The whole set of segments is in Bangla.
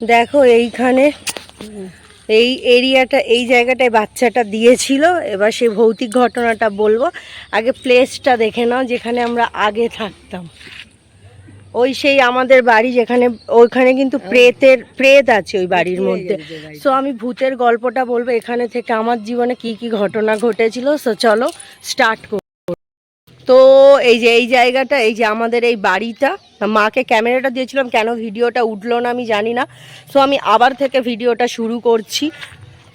দেখো এইখানে এই এরিয়াটা, এই জায়গাটায় বাচ্চাটা দিয়েছিল। এবার সেই ভৌতিক ঘটনাটা বলবো। আগে প্লেসটা দেখে নাও, যেখানে আমরা আগে থাকতাম। ওই সেই আমাদের বাড়ি যেখানে, ওইখানে কিন্তু প্রেত আছে ওই বাড়ির মধ্যে। সো আমি ভূতের গল্পটা বলবো এখানে থেকে, আমার জীবনে কি কি ঘটনা ঘটেছিল। সো চলো স্টার্ট করি। তো এই যে এই জায়গাটা, এই যে আমাদের এই বাড়িটা, মাকে ক্যামেরাটা দিয়েছিলাম, কেন ভিডিওটা উঠলো না আমি জানি না। সো আমি আবার থেকে ভিডিওটা শুরু করছি।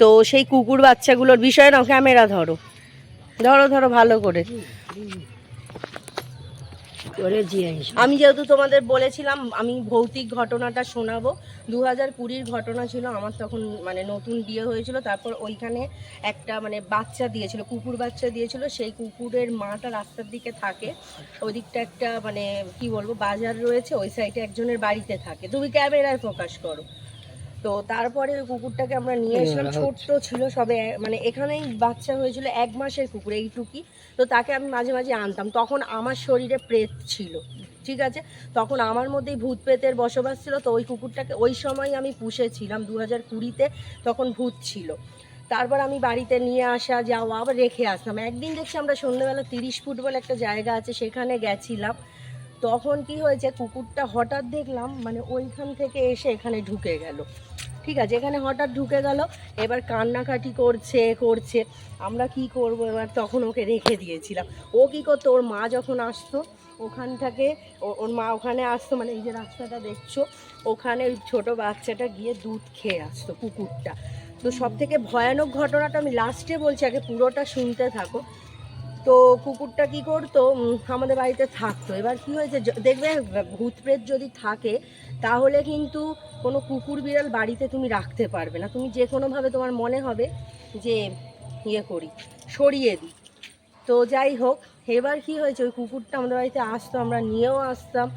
তো সেই কুকুর বাচ্চাগুলোর বিষয়ে না, ক্যামেরা ধরো ধরো ধরো ভালো করে। আমি যেহেতু তোমাদের বলেছিলাম আমি ভৌতিক ঘটনাটা শোনাবো, 2020-র ঘটনা ছিল আমার। তখন মানে নতুন বিয়ে হয়েছিল। তারপর ওইখানে একটা মানে বাচ্চা দিয়েছিল, কুকুর বাচ্চা দিয়েছিল। সেই কুকুরের মাটা রাস্তার দিকে থাকে, ওই দিকটা একটা মানে কি বলবো বাজার রয়েছে, ওই সাইডে একজনের বাড়িতে থাকে। তুমি ক্যামেরায় ফোকাস করো। তো তারপরে ওই কুকুরটাকে আমরা নিয়ে এসলাম, ছোট্ট ছিল সবে, মানে এখানেই বাচ্চা হয়েছিল, 1 মাসের কুকুর এইটুকি। তো তাকে আমি মাঝে মাঝে আনতাম। তখন আমার শরীরে প্রেত ছিল, ঠিক আছে, তখন আমার মধ্যেই ভূত প্রেতের বসবাস ছিল। তো ওই কুকুরটাকে ওই সময় আমি পুষেছিলাম 2020-তে, তখন ভূত ছিল। তারপর আমি বাড়িতে নিয়ে আসা যাওয়া আবার রেখে আসলাম। একদিন দেখছি আমরা সন্ধ্যেবেলা 30 ফুট বলে একটা জায়গা আছে, সেখানে গেছিলাম। তখন কি হয়েছে, কুকুরটা হঠাৎ দেখলাম মানে ওইখান থেকে এসে এখানে ঢুকে গেল, ঠিক আছে, এখানে হঠাৎ ঢুকে গেল। এবার কান্নাকাটি করছে। আমরা কি করব এবার, তখন ওকে রেখে দিয়েছিলাম। ও কি করতো, ওর মা যখন আসতো ওখান থেকে, ওর মা ওখানে আসতো, মানে এই যে রাস্তাটা দেখছো, ওখানে ওই ছোটো বাচ্চাটা গিয়ে দুধ খেয়ে আসতো কুকুরটা। তো সব থেকে ভয়ানক ঘটনাটা আমি লাস্টে বলছি, আগে পুরোটা শুনতে থাকো। তো কুকুরটা কি করতো, আমাদের বাড়িতে থাকতো। এবার কি হয়েছে, দেখবে ভূত প্রেত যদি থাকে তাহলে কিন্তু কোনো কুকুর বিড়াল বাড়িতে তুমি রাখতে পারবে না। তুমি যে কোনোভাবে তোমার মনে হবে যে ইয়ে করি, সরিয়ে দিই। তো যাই হোক, এবার কি হয়েছে, ওই কুকুরটা আমাদের বাড়িতে আসতো, আমরা নিয়েও আসতাম।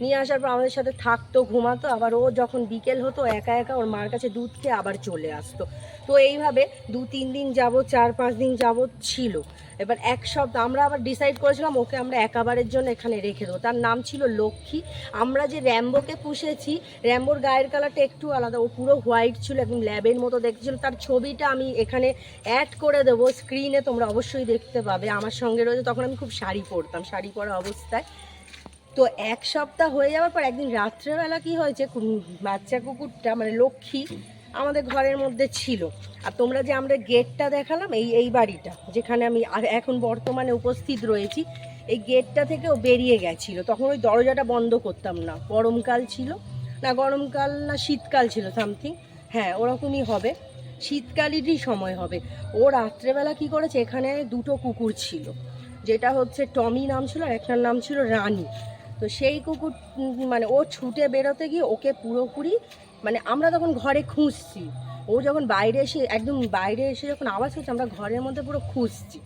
নিয়ে আসার পর আমাদের সাথে থাকতো, ঘুমাতো। আবার ও যখন বিকেল হতো একা একা ওর মার কাছে দুধ খেয়ে আবার চলে আসতো। তো এইভাবে 2-3 দিন যাবত, 4-5 দিন যাবত ছিল। এবার 1 সপ্তাহ আমরা আবার ডিসাইড করেছিলাম ওকে আমরা একাবারের জন্য এখানে রেখে দেবো। তার নাম ছিল লক্ষ্মী। আমরা যে র্যাম্বোকে পুষেছি, র্যাম্বোর গায়ের কালারটা একটু আলাদা, ও পুরো হোয়াইট ছিল, একদম ল্যাবের মতো দেখছিল। তার ছবিটা আমি এখানে অ্যাড করে দেবো স্ক্রিনে, তোমরা অবশ্যই দেখতে পাবে। আমার সঙ্গে রয়েছে, তখন আমি খুব শাড়ি পরতাম, শাড়ি পরা অবস্থায়। তো 1 সপ্তাহ হয়ে যাওয়ার পর একদিন রাত্রেবেলা কি হয়েছে, বাচ্চা কুকুরটা মানে লক্ষ্মী আমাদের ঘরের মধ্যে ছিল। আর তোমরা যে আমরা গেটটা দেখালাম, এই বাড়িটা যেখানে আমি এখন বর্তমানে উপস্থিত রয়েছি, এই গেটটা থেকে ও বেরিয়ে গেছিলো। তখন ওই দরজাটা বন্ধ করতাম না, গরমকাল ছিল না, গরমকাল না শীতকাল ছিল সামথিং, হ্যাঁ ওরকমই হবে, শীতকালেরই সময় হবে। ও রাত্রেবেলা কি করেছে, এখানে 2টো কুকুর ছিল, যেটা হচ্ছে টমি নাম ছিল আর একটার নাম ছিল রানী। তো সেই কুকুর মানে ও ছুটে বেরোতে গিয়ে ওকে পুরোপুরি মানে আমরা তখন ঘরে খুঁজছি, ও যখন বাইরে এসে একদম বাইরে এসে যখন আওয়াজ হচ্ছে, আমরা ঘরের মধ্যে পুরো খুঁজছি।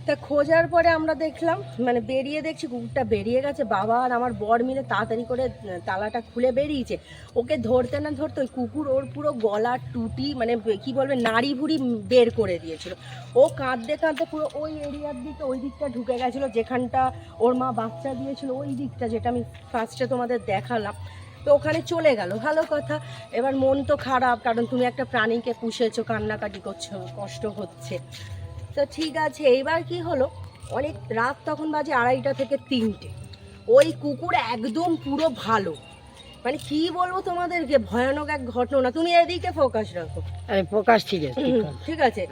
তা খোঁজার পরে আমরা দেখলাম মানে বেরিয়ে দেখছি কুকুরটা বেরিয়ে গেছে। বাবা আর আমার বর মিলে তাড়াতাড়ি করে তালাটা খুলে বেরিয়েছে। ওকে ধরতে না ধরতে ওই কুকুর ওর পুরো গলার টুটি মানে কি বলবে নাড়ি ভুড়ি বের করে দিয়েছিল। ও কাঁদতে কাঁদতে পুরো ওই এরিয়ার দিকে, ওই দিকটা ঢুকে গেছিলো যেখানটা ওর মা বাচ্চা দিয়েছিল, ওই দিকটা যেটা আমি ফার্স্টে তোমাদের দেখালাম। তো ওখানে চলে গেল, ভালো কথা। এবার মন তো খারাপ, কারণ তুমি একটা প্রাণীকে পুষেছো, কান্নাকাটি করছো, কষ্ট হচ্ছে। তো ঠিক আছে, এইবার কি হলো, অনেক রাত তখন বাজে 2:30 থেকে 3টে। ওই কুকুর একদম পুরো ভালো, মানে কি বলবো তোমাদেরকে, ভয়ানক এক ঘটনা। তুমি এদিকে ফোকাস রাখো, ফোকাস ঠিক আছে, ঠিক আছে।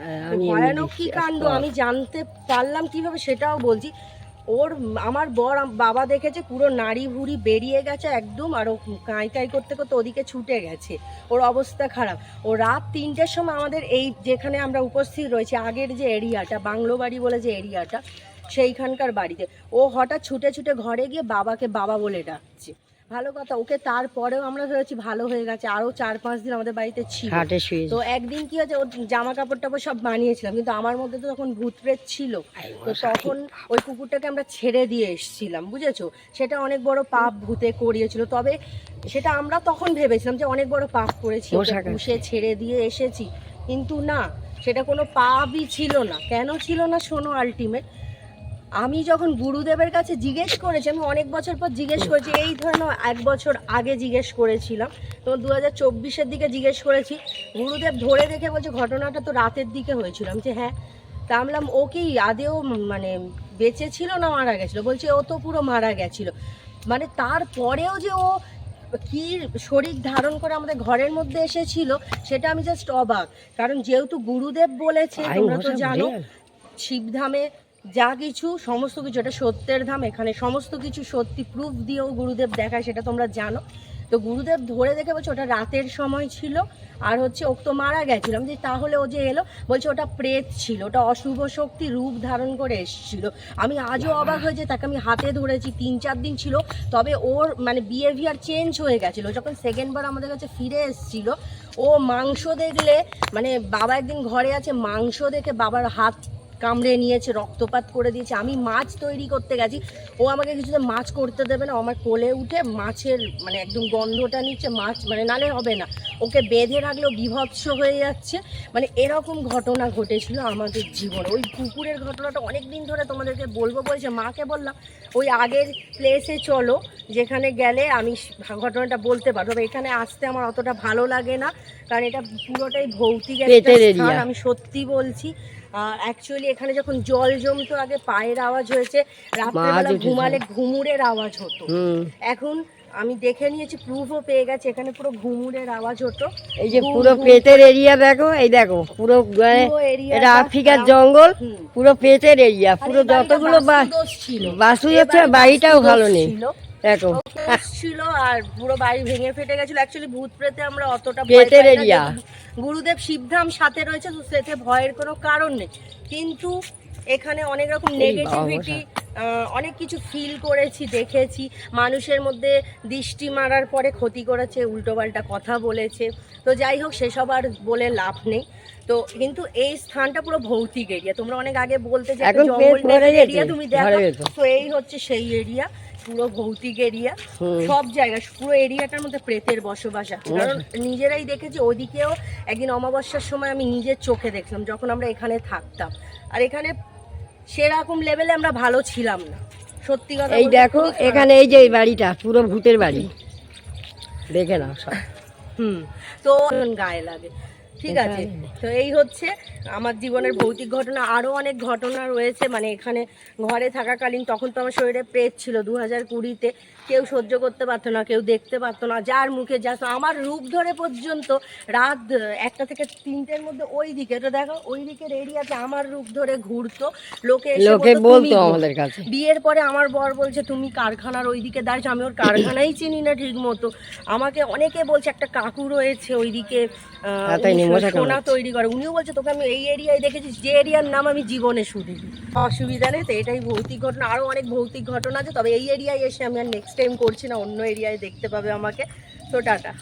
ভয়ানক কি কাণ্ড আমি জানতে পারলাম কিভাবে সেটাও বলছি। ওর আমার বর বাবা দেখেছে পুরো নাড়ি ভুড়ি বেরিয়ে গেছে একদম, আর ও কাঁই কাঁই করতে করতে ওদিকে ছুটে গেছে, ওর অবস্থা খারাপ। ও রাত 3টের সময় আমাদের এই যেখানে আমরা উপস্থিত রয়েছি আগের যে এরিয়াটা, বাংলো বাড়ি বলে যে এরিয়াটা, সেইখানকার বাড়িতে ও হঠাৎ ছুটে ছুটে ঘরে গিয়ে বাবাকে বাবা বলে ডাকছে। ভালো কথা, ওকে তারপরেও আমরা ভেবেছি ভালো হয়ে গেছে, আরও 4-5 দিন আমাদের বাড়িতে ছিল। তো একদিন কি হয়েছে, ওর জামা কাপড় টাপড় সব বানিয়েছিলাম, কিন্তু আমার মধ্যে তো তখন ভূত প্রেত ছিল। তো তখন ওই কুকুরটাকে আমরা ছেড়ে দিয়ে এসেছিলাম, বুঝেছো, সেটা অনেক বড় পাপ ভূতে করিয়েছিল। তবে সেটা আমরা তখন ভেবেছিলাম যে অনেক বড় পাপ করেছি, পুষে ছেড়ে দিয়ে এসেছি, কিন্তু না, সেটা কোনো পাপই ছিল না। কেন ছিল না শোনো, আলটিমেট আমি যখন গুরুদেবের কাছে জিজ্ঞেস করেছি, আমি অনেক বছর পর জিজ্ঞেস করেছি, এই ধরুন 1 বছর আগে জিজ্ঞেস করেছিলাম, তো 2024-এর দিকে জিজ্ঞেস করেছি, গুরুদেব ধরে দেখে বলছে ঘটনাটা তো রাতের দিকে হয়েছিল। আমি যে হ্যাঁ, তা আমলাম ও কি আদেও মানে বেঁচে ছিল না মারা গেছিলো? বলছে ও তো পুরো মারা গেছিলো। মানে তারপরেও যে ও কি শরীর ধারণ করে আমাদের ঘরের মধ্যে এসেছিল, সেটা আমি জাস্ট অবাক। কারণ যেহেতু গুরুদেব বলেছে, তোমরা তো জানো শিবধামে যা কিছু সমস্ত কিছু, এটা সত্যের ধাম, এখানে সমস্ত কিছু সত্যি প্রুফ দিয়েও গুরুদেব দেখায়, সেটা তোমরা জানো। তো গুরুদেব ধরে দেখে বলছে ওটা রাতের সময় ছিল, আর হচ্ছে ও তো মারা গেছিলাম। যে তাহলে ও যে এলো, বলছে ওটা প্রেত ছিল, ওটা অশুভ শক্তি রূপ ধারণ করে এসেছিল। আমি আজও অবাক হয়েছে, তাকে আমি হাতে ধরেছি, 3-4 দিন ছিল, তবে ওর মানে বিহেভিয়ার চেঞ্জ হয়ে গেছিলো। যখন সেকেন্ডবার আমাদের কাছে ফিরে এসেছিল, ও মাংস দেখলে, মানে বাবা একদিন ঘরে আছে, মাংস দেখে বাবার হাত কামড়ে নিয়েছে, রক্তপাত করে দিয়েছে। আমি মাছ তৈরি করতে গেছি, ও আমাকে কিছুতে মাছ করতে দেবে না, আমার কোলে উঠে মাছের মানে একদম গন্ধটা নিচ্ছে, মাছ মানে নালে হবে না, ওকে বেঁধে রাখলেও বিভৎস হয়ে যাচ্ছে। মানে এরকম ঘটনা ঘটেছিল আমাদের জীবনে। ওই পুকুরের ঘটনাটা অনেক দিন ধরে তোমাদেরকে বলবো বলছে, মাকে বললাম ওই আগের প্লেসে চলো, যেখানে গেলে আমি ঘটনাটা বলতে পারবো। তবে এখানে আসতে আমার অতটা ভালো লাগে না, কারণ এটা পুরোটাই ভৌতিক একটা স্থান, আমি সত্যি বলছি। অ্যাকচুয়ালি এখানে যখন জল জমতো, আগে পায়ের আওয়াজ হয়েছে, রাত্রেবেলা ঘুমালে ঘুমুরের আওয়াজ হতো। এখন আমি দেখে নিয়েছি, প্রুফও পেয়ে গেছে, এখানে পুরো ঘুমুরের আওয়াজ হতো। এই যে পুরো পেটের এরিয়া দেখো, এই দেখো পুরো এটা আফ্রিকার জঙ্গল, পুরো পেটের এরিয়া, পুরো যতগুলো বাসু যাচ্ছে, বাড়িটাও ভালো নেই দেখো ছিল, আর পুরো বাড়ি ভেঙে ফেটে গেছিল। অ্যাকচুয়ালি ভূত প্রেতে আমরা অতটা পেটের এরিয়া, গুরুদেব শিবধাম সাথে রয়েছে, তো সেতে ভয়ের কোনো কারণ নেই। কিন্তু এখানে অনেক রকম নেগেটিভিটি, অনেক কিছু ফিল করেছি, দেখেছি। মানুষের মধ্যে দৃষ্টি মারার পরে ক্ষতি করেছে, উল্টোপাল্টা কথা বলেছে। তো যাই হোক, সেসব আর বলে লাভ নেই। তো কিন্তু এই স্থানটা পুরো ভৌতিক এরিয়া। তোমরা অনেক আগে বলতে যে জঙ্গল এরিয়া, তুমি দেখো, তো এই হচ্ছে সেই এরিয়া, পুরো ভৌতিক এরিয়া। সব জায়গায় পুরো এরিয়াটার মধ্যে প্রেতের বসবাস আছে। কারণ নিজেরাই দেখেছি, ওদিকেও একদিন অমাবস্যার সময় আমি নিজের চোখে দেখলাম, যখন আমরা এখানে থাকতাম। আর এখানে সেরকম লেভেলে আমরা ভালো ছিলাম না, সত্যি কথা। এই দেখো এখানে এই যে এই বাড়িটা পুরো ভূতের বাড়ি, দেখে নাও সব। তো গায়ে লাগে, ঠিক আছে। তো এই হচ্ছে আমার জীবনের ভৌতিক ঘটনা। আরও অনেক ঘটনা রয়েছে, মানে এখানে ঘরে থাকাকালীন, তখন তো আমার শরীরে প্রেত ছিল 2020-তে, কেউ সহ্য করতে পারতো না, কেউ দেখতে পারতো না, যার মুখে যা, আমার রূপ ধরে পর্যন্ত রাত 1টা থেকে 3টের মধ্যে ওই দিকে, তো দেখো ওই দিকের এরিয়াতে আমার রূপ ধরে ঘুরতো, লোকে বলতো আমাদের কাছে। বিয়ের পরে আমার বর বলছে তুমি কারখানার ওই দিকে দাঁড়িয়েছো, আমি ওর কারখানাই চিনি না ঠিক মতো। আমাকে অনেকে বলছে একটা কাকু রয়েছে ওইদিকে সোনা তৈরি করে, উনিও বলছে তোকে আমি এই এরিয়ায় দেখেছি, যে এরিয়ার নাম আমি জীবনে শুনিনি। অসুবিধা নেই, তো এটাই ভৌতিক ঘটনা। আরও অনেক ভৌতিক ঘটনা আছে, তবে এই এরিয়ায় এসে আমি আর নেক্সট টাইম করছি না, অন্য এরিয়ায় দেখতে পাবে আমাকে। তো টাটা।